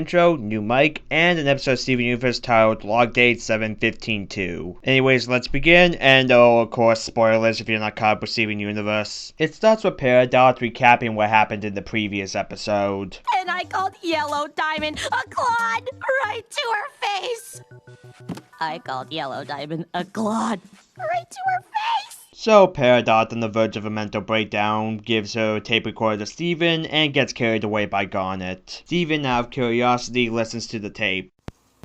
intro, new mic, and an episode of Steven Universe titled Log Date 7-15-2. Anyways, let's begin, and of course, spoilers if you're not caught up with Steven Universe. It starts with Peridot recapping what happened in the previous episode. And I called Yellow Diamond a clod right to her face. I called Yellow Diamond a clod right to her face. So Peridot, on the verge of a mental breakdown, gives her tape recorder to Steven and gets carried away by Garnet. Steven, out of curiosity, listens to the tape.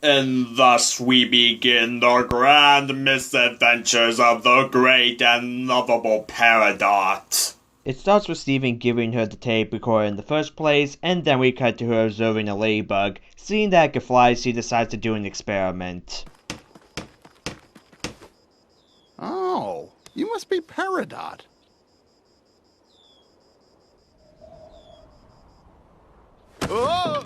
And thus we begin the grand misadventures of the great and lovable Peridot. It starts with Steven giving her the tape recorder in the first place, and then we cut to her observing a ladybug. Seeing that it could fly, she decides to do an experiment. Oh. You must be Peridot. Oh,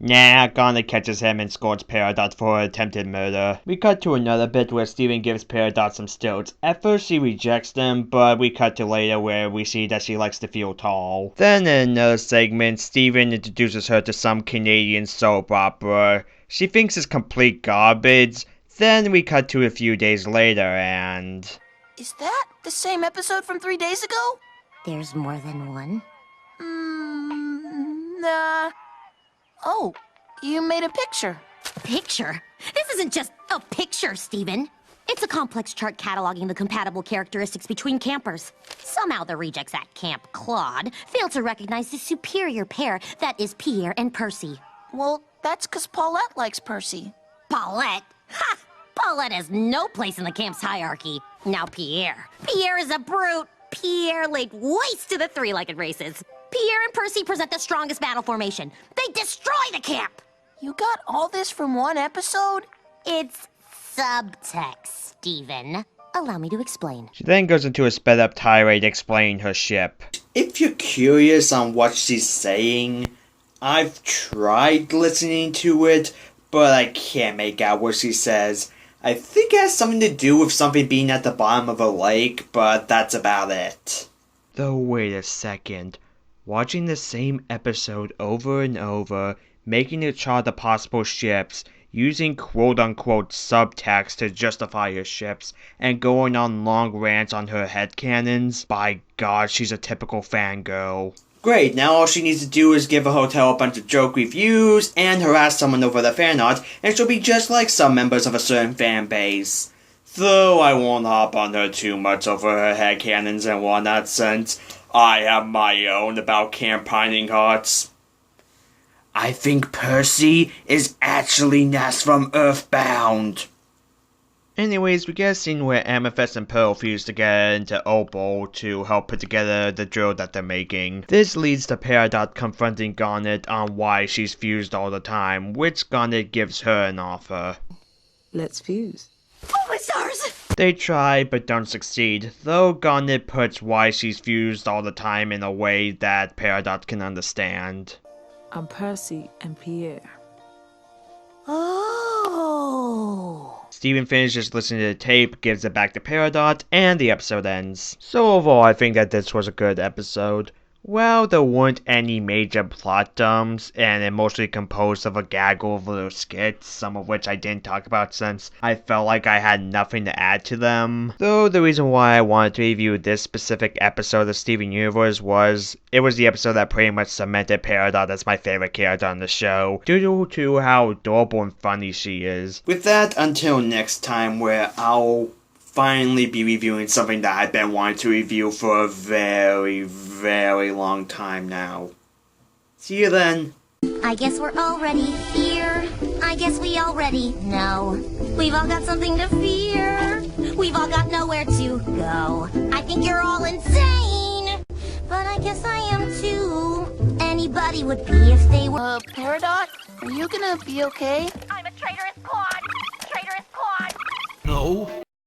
Nah, Garnet catches him and scolds Peridot for attempted murder. We cut to another bit where Steven gives Peridot some stilts. At first she rejects them, but we cut to later where we see that she likes to feel tall. Then in another segment, Steven introduces her to some Canadian soap opera. She thinks it's complete garbage. Then we cut to a few days later and... Is that the same episode from 3 days ago? There's more than one? Nah. Oh, you made a picture. Picture? This isn't just a picture, Steven. It's a complex chart cataloging the compatible characteristics between campers. Somehow the rejects at Camp Claude failed to recognize the superior pair that is Pierre and Percy. Well, that's because Paulette likes Percy. Paulette? Ha! Paulette has no place in the camp's hierarchy. Now Pierre. Pierre is a brute. Pierre laid waste to the three-legged races. Pierre and Percy present the strongest battle formation. They destroy the camp! You got all this from one episode? It's subtext, Steven. Allow me to explain. She then goes into a sped-up tirade explaining her ship. If you're curious on what she's saying, I've tried listening to it, but I can't make out what she says. I think it has something to do with something being at the bottom of a lake, but that's about it. Though wait a second. Watching the same episode over and over, making a chart of possible ships, using quote-unquote subtext to justify her ships, and going on long rants on her headcanons, by God, she's a typical fangirl. Great, now all she needs to do is give a hotel a bunch of joke reviews and harass someone over the fan art, and she'll be just like some members of a certain fan base. Though I won't hop on her too much over her headcanons and whatnot, since I have my own about campaigning hearts. I think Percy is actually Ness from Earthbound. Anyways, we get a scene where Amethyst and Pearl fuse together into Opal to help put together the drill that they're making. This leads to Peridot confronting Garnet on why she's fused all the time, which Garnet gives her an offer. Let's fuse. Oh my stars! They try, but don't succeed, though Garnet puts why she's fused all the time in a way that Peridot can understand. I'm Percy and Pierre. Oh. Steven finishes listening to the tape, gives it back to Peridot, and the episode ends. So overall, I think that this was a good episode. Well, there weren't any major plot dumps, and it mostly composed of a gaggle of little skits, some of which I didn't talk about since I felt like I had nothing to add to them. Though the reason why I wanted to review this specific episode of Steven Universe was, it was the episode that pretty much cemented Peridot as my favorite character on the show, due to how adorable and funny she is. With that, until next time where I'll finally be reviewing something that I've been wanting to review for a very, very long time now. See you then. I guess we're all ready here. I guess we already know. We've all got something to fear. We've all got nowhere to go. I think you're all insane. But I guess I am too. Anybody would be if they were. Peridot, are you gonna be okay? I'm a traitorous clod. Traitorous clod. No,